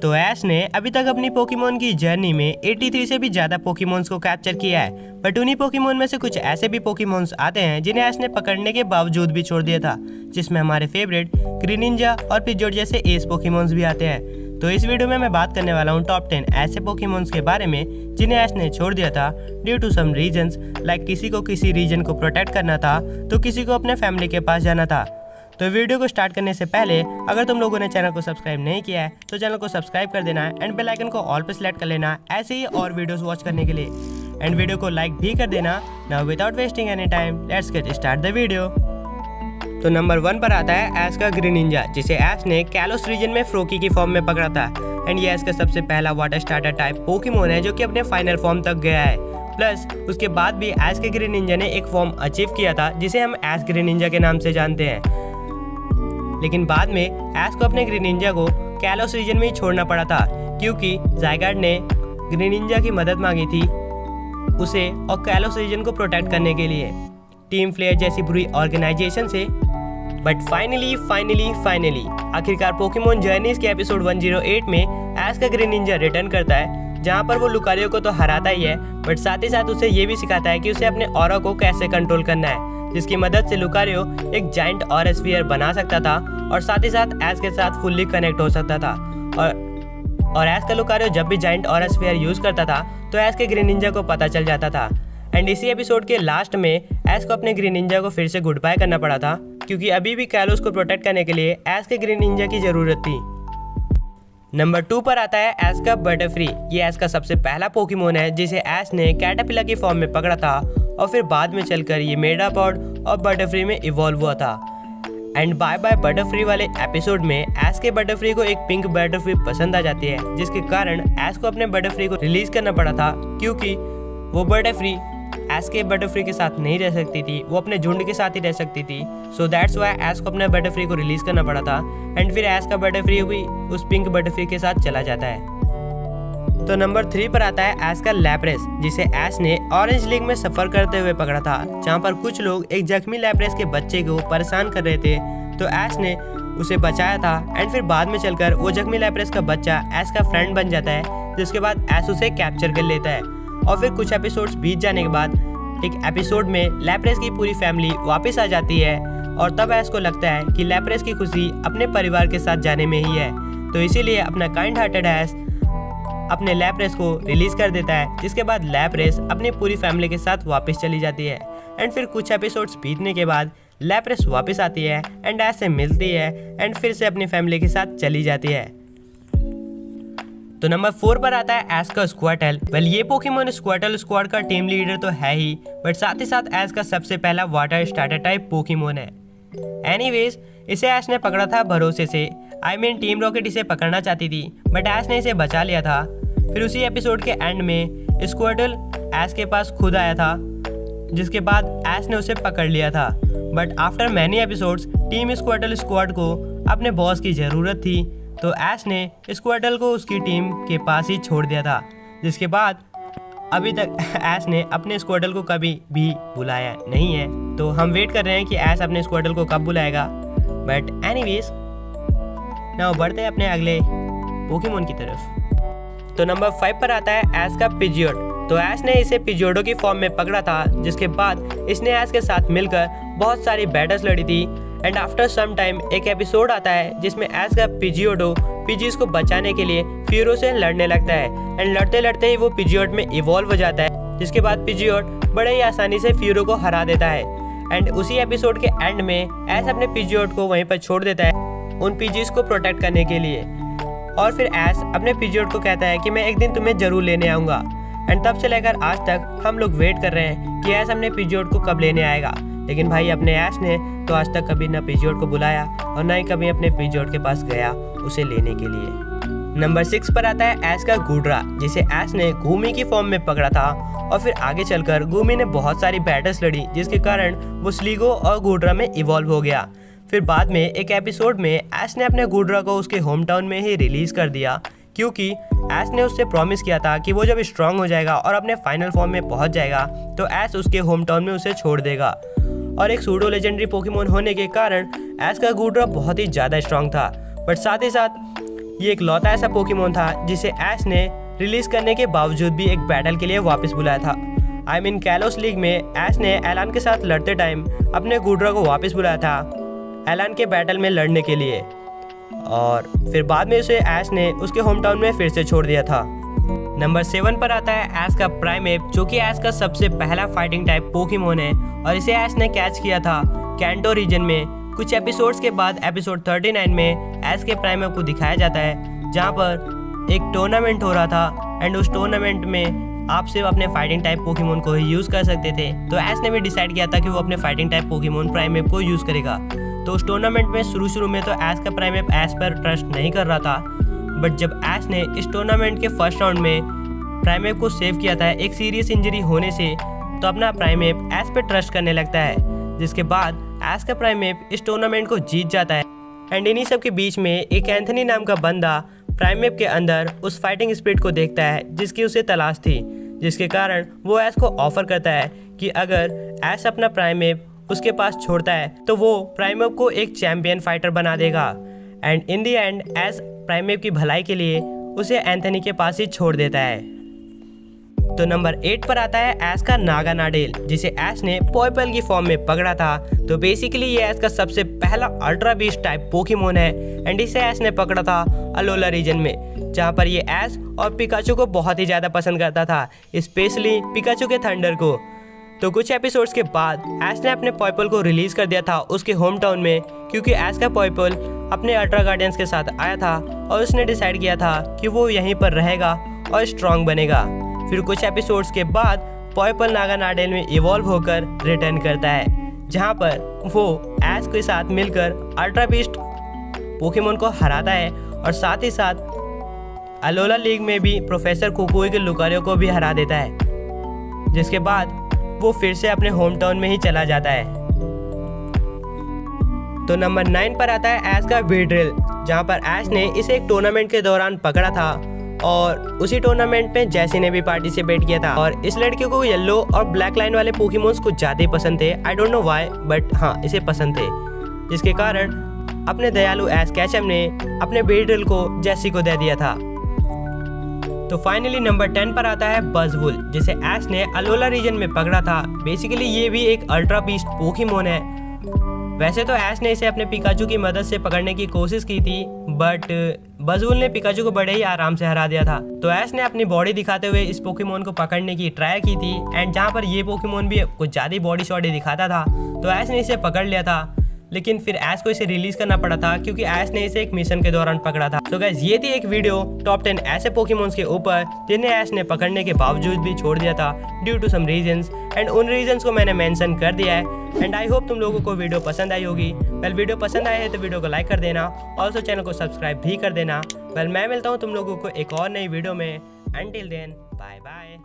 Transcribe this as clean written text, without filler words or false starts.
तो ऐश ने अभी तक अपनी पोकेमोन की जर्नी में 83 से भी ज़्यादा पोकेमोन्स को कैप्चर किया है, बट उन्हीं पोकेमोन में से कुछ ऐसे भी पोकेमोन्स आते हैं जिन्हें ऐश ने पकड़ने के बावजूद भी छोड़ दिया था, जिसमें हमारे फेवरेट ग्रीनिंजा और पिजोट जैसे एस पोकेमोन्स भी आते हैं। तो इस वीडियो में मैं बात करने वाला हूँ टॉप 10 ऐसे पोकेमोन्स के बारे में जिन्हें ऐश ने छोड़ दिया था due to some reasons, like किसी को किसी रीजन को प्रोटेक्ट करना था तो किसी को अपने फैमिली के पास जाना था। तो वीडियो को स्टार्ट करने से पहले अगर तुम लोगों ने चैनल को सब्सक्राइब नहीं किया है तो चैनल को सब्सक्राइब कर देना है एंड बेल आइकन को ऑल पे सेलेक्ट कर लेना ऐसे ही और वीडियोस वॉच करने के लिए, एंड वीडियो को लाइक भी कर देना। Now without wasting any time let's get start the video. तो नंबर 1 पर आता है ऐश का ग्रीनिंजा, जिसे ऐश ने कैलोस रीजन में फ्रोकी की फॉर्म में पकड़ा था एंड ये ऐश का सबसे पहला वाटर स्टार्टर टाइप पोकेमोन है जो कि अपने फाइनल फॉर्म तक गया है। प्लस उसके बाद भी ऐश के ग्रीनिंजा ने एक फॉर्म अचीव किया था जिसे हम ऐश ग्रीनिंजा के नाम से जानते हैं, लेकिन बाद में ऐश को अपने ग्रीनिंजा को कैलोस रीजन में ही छोड़ना पड़ा था क्योंकि ज़ायगार्ड ने ग्रीनिंजा की मदद मांगी थी उसे और कैलोस रीजन को प्रोटेक्ट करने के लिए टीम फ्लेयर जैसी बुरी ऑर्गेनाइजेशन से। बट फाइनली आखिरकार पोकेमोन जर्नीज के एपिसोड 108 में ऐश का ग्रीनिंजा रिटर्न करता है, जहां पर वो लुकारियो को तो हराता ही है बट साथ ही साथ उसे ये भी सिखाता है कि उसे अपने ऑरा को कैसे कंट्रोल करना है, जिसकी मदद से लुकारियो एक जाइंट ऑरा स्फीयर बना सकता था और साथ ही साथ ऐश के साथ फुल्ली कनेक्ट हो सकता था। और ऐश का लुकारियो जब भी जाइंट ऑरा स्फीयर यूज़ करता था तो ऐश के ग्रीनिंजा को पता चल जाता था। एंड इसी एपिसोड के लास्ट में ऐश को अपने ग्रीनिंजा को फिर से गुड बाय करना पड़ा था क्योंकि अभी भी कैलोस को प्रोटेक्ट करने के लिए ऐश के ग्रीनिंजा की ज़रूरत थी। नंबर 2 पर आता है ऐश का बटरफ्री। ये ऐश का सबसे पहला पोकेमोन है जिसे ऐश ने कैटरपिलर की फॉर्म में पकड़ा था और फिर बाद में चलकर ये मेडापॉड और बटरफ्री में इवॉल्व हुआ था। एंड बाय बाय बटरफ्री वाले एपिसोड में ऐश के बटरफ्री को एक पिंक बटरफ्री पसंद आ जाती है, जिसके कारण ऐश को अपने बटरफ्री को रिलीज करना पड़ा था क्योंकि वो बटरफ्री ऐश के बटरफ्री के साथ नहीं रह सकती थी, वो अपने झुंड के साथ ही रह सकती थी। सो दैट्स वाई ऐश को अपने बटरफ्री को रिलीज करना पड़ा था एंड फिर ऐश का बटरफ्री भी उस पिंक बटरफ्री के साथ चला जाता है। तो नंबर 3 पर आता है ऐश का लैप्रेस, जिसे ऐश ने ऑरेंज लीग में सफर करते हुए पकड़ा था, जहां पर कुछ लोग एक जख्मी लैप्रेस के बच्चे को परेशान कर रहे थे तो ऐश ने उसे बचाया था एंड फिर बाद में चलकर वो जख्मी लैप्रेस का बच्चा ऐश का फ्रेंड बन जाता है, जिसके बाद ऐश उसे कैप्चर कर लेता है। और फिर कुछ एपिसोड्स बीत जाने के बाद एक एपिसोड में लैप्रेस की पूरी फैमिली वापस आ जाती है और तब ऐश को लगता है कि लैप्रेस की खुशी अपने परिवार के साथ जाने में ही है, तो इसीलिए अपना काइंड हार्टेड ऐश अपने लैप्रेस को रिलीज कर देता है, जिसके बाद लैप्रेस अपनी पूरी फैमिली के साथ वापस चली जाती है। एंड फिर कुछ एपिसोड्स बीतने के बाद लैप्रेस वापस आती है एंड ऐश से मिलती है एंड फिर से अपनी फैमिली के साथ चली जाती है। तो नंबर 4 पर आता है ऐश का स्क्वाटल। वेल, ये पोकेमोन स्क्वाटल स्क्वाड का टीम लीडर तो है ही, बट साथ ही साथ ऐश का सबसे पहला वाटर स्टार्टर टाइप पोकेमोन है। एनीवेज, इसे ऐश ने पकड़ा था भरोसे से, टीम रॉकेट इसे पकड़ना चाहती थी बट ऐश ने इसे बचा लिया था। फिर उसी एपिसोड के एंड में स्क्वाटल ऐश के पास खुद आया था, जिसके बाद ऐश ने उसे पकड़ लिया था। But after many episodes team Squirtle squad को अपने बॉस की ज़रूरत थी, तो ऐश ने स्क्वाटल को उसकी टीम के पास ही छोड़ दिया था, जिसके बाद अभी तक ऐश ने अपने स्क्वाटल को कभी भी बुलाया नहीं है। तो हम वेट कर रहे हैं कि ऐश अपने स्क्वाटल को कब बुलाएगा। बट एनीवेज, नाउ बढ़ते हैं अपने अगले पोकेमोन की तरफ। तो नंबर 5 पर आता है ऐश का पिजियोट। तो ऐश ने इसे पिजियोडो की फॉर्म में पकड़ा था, जिसके बाद इसने ऐश के साथ मिलकर बहुत सारी बैटल्स लड़ी थी। एंड आफ्टर सम टाइम एक एपिसोड आता है जिसमें ऐश का पिजियोडो पिजीज को बचाने के लिए फ्यूरो से लड़ने लगता है एंड लड़ते लड़ते ही वो पिजियोट में इवॉल्व हो जाता है, जिसके बाद पिजियोट बड़े ही आसानी से फ्यूरो को हरा देता है। एंड उसी एपिसोड के एंड में ऐश अपने पिजियोट को वहीं पर छोड़ देता है उन पिजीज को प्रोटेक्ट करने के लिए। और फिर ऐश अपने पिजियोट को कहता है कि मैं एक दिन तुम्हें जरूर लेने आऊँगा। एंड तब से लेकर आज तक हम लोग वेट कर रहे हैं कि ऐश अपने पिजियोट को कब लेने आएगा, लेकिन भाई अपने ऐश ने तो आज तक कभी ना पिजियोट को बुलाया और ना ही कभी अपने पिजियोट के पास गया उसे लेने के लिए। नंबर 6 पर आता है ऐश का गुड्रा, जिसे ऐश ने घूमी की फॉर्म में पकड़ा था और फिर आगे चलकर घूमी ने बहुत सारी बैटल्स लड़ी, जिसके कारण वो स्लीगो और गुड्रा में इवॉल्व हो गया। फिर बाद में एक एपिसोड में ऐश ने अपने गुड्रा को उसके होम टाउन में ही रिलीज कर दिया क्योंकि ऐश ने उससे प्रॉमिस किया था कि वो जब स्ट्रांग हो जाएगा और अपने फाइनल फॉर्म में पहुंच जाएगा तो ऐश उसके होम टाउन में उसे छोड़ देगा। और एक सूडो लेजेंडरी पोकेमोन होने के कारण ऐश का गुड्रा बहुत ही ज़्यादा स्ट्रांग था, बट साथ ही साथ ये एक लौता ऐसा पोकेमोन था जिसे ऐश ने रिलीज करने के बावजूद भी एक बैटल के लिए वापस बुलाया था। आई मीन कैलोस लीग में ऐश ने एलान के साथ लड़ते टाइम अपने गुड्रा को वापस बुलाया था एलान के बैटल में लड़ने के लिए, और फिर बाद में उसे ऐश ने उसके होम टाउन में फिर से छोड़ दिया था। नंबर 7 पर आता है ऐश का प्राइमेप, जो कि ऐश का सबसे पहला फाइटिंग टाइप पोकेमोन है और इसे ऐश ने कैच किया था कैंटो रीजन में। कुछ एपिसोड्स के बाद एपिसोड 39 में ऐश के प्राइमेप को दिखाया जाता है, जहां पर एक टूर्नामेंट हो रहा था एंड उस टूर्नामेंट में आप सिर्फ अपने फाइटिंग टाइप पोकेमोन को ही यूज़ कर सकते थे। तो ऐश ने भी डिसाइड किया था कि वो अपने फाइटिंग टाइप पोकेमोन प्राइमेप को यूज़ करेगा। तो उस टूर्नामेंट में शुरू में तो ऐश का प्राइमेप ऐश पर ट्रस्ट नहीं कर रहा था, बट जब ऐश ने इस टूर्नामेंट के फर्स्ट राउंड में प्राइमेप को सेव किया था एक सीरियस इंजरी होने से, तो अपना प्राइमेप ऐश पर ट्रस्ट करने लगता है, जिसके बाद ऐश का प्राइमेप इस टूर्नामेंट को जीत जाता है। एंड इन्हीं सब के बीच में एक एंथनी नाम का बंदा प्राइमेप के अंदर उस फाइटिंग स्पिरिट को देखता है जिसकी उसे तलाश थी, जिसके कारण वो ऐश को ऑफर करता है कि अगर ऐश अपना प्राइमेप उसके पास छोड़ता है तो वो प्राइमेप को एक चैंपियन फाइटर बना देगा। एंड इन दी एंड ऐश प्राइमेप की भलाई के लिए उसे एंथनी के पास ही छोड़ देता है। तो नंबर 8 पर आता है ऐश का नागानाडेल, जिसे ऐश ने पोइपल की फॉर्म में पकड़ा था। तो बेसिकली ये ऐश का सबसे पहला अल्ट्रा बीस्ट टाइप पोकेमोन है एंड इसे ऐश ने पकड़ा था अलोला रीजन में, जहाँ पर ये ऐश और पिकाचू को बहुत ही ज़्यादा पसंद करता था, स्पेशली पिकाचू के थंडर को। तो कुछ एपिसोड्स के बाद ऐश ने अपने पोइपल को रिलीज कर दिया था उसके होम टाउन में, क्योंकि ऐश का पोइपल अपने अल्ट्रा गार्डियंस के साथ आया था और उसने डिसाइड किया था कि वो यहीं पर रहेगा और स्ट्रॉन्ग बनेगा। फिर कुछ एपिसोड्स के बाद पोइपल नागानाडेल में इवॉल्व होकर रिटर्न करता है, जहाँ पर वो ऐश के साथ मिलकर अल्ट्रा बीस्ट पोकेमोन को हराता है और साथ ही साथ अलोला लीग में भी प्रोफेसर कुकुई के लुकारियो को भी हरा देता है, जिसके बाद वो फिर से अपने होम टाउन में ही चला जाता है। तो नंबर 9 पर आता है ऐश का वीड्रिल, जहाँ पर ऐश ने इसे एक टूर्नामेंट के दौरान पकड़ा था और उसी टूर्नामेंट में जैसी ने भी पार्टिसिपेट किया था। और इस लड़के को येलो और ब्लैक लाइन वाले पोकेमोन्स कुछ ज़्यादा ही पसंद थे, I don't know why, but हाँ इसे पसंद थे, जिसके कारण अपने दयालु ऐश कैचम ने अपने वीड्रिल को जैसी को दे दिया था। तो फाइनली नंबर 10 पर आता है बज़वुल, जिसे ऐश ने अलोला रीजन में पकड़ा था। बेसिकली ये भी एक अल्ट्रा बीस्ट पोकेमोन है। वैसे तो ऐश ने इसे अपने पिकाचू की मदद से पकड़ने की कोशिश की थी, बट बज़वुल ने पिकाचू को बड़े ही आराम से हरा दिया था। तो ऐश ने अपनी बॉडी दिखाते हुए इस पोकेमोन को पकड़ने की ट्राई की थी एंड जहाँ पर ये पोकेमोन भी कुछ ज़्यादा बॉडी शॉडी दिखाता था, तो ऐश ने इसे पकड़ लिया था। लेकिन फिर ऐश को इसे रिलीज करना पड़ा था क्योंकि ऐश ने इसे एक मिशन के दौरान पकड़ा था। तो गाइस ये थी एक वीडियो टॉप 10 ऐसे पोकेमोन्स के ऊपर जिन्हें ऐश ने पकड़ने के बावजूद भी छोड़ दिया था due to some reasons, and उन रीजंस को मैंने मेंशन कर दिया है। एंड आई होप तुम लोगों को वीडियो पसंद आई होगी। वेल वीडियो पसंद आए है तो वीडियो को लाइक कर देना, ऑल्सो चैनल को सब्सक्राइब भी कर देना। वेल मैं मिलता हूँ तुम लोगों को एक और नई वीडियो में। Until then bye bye.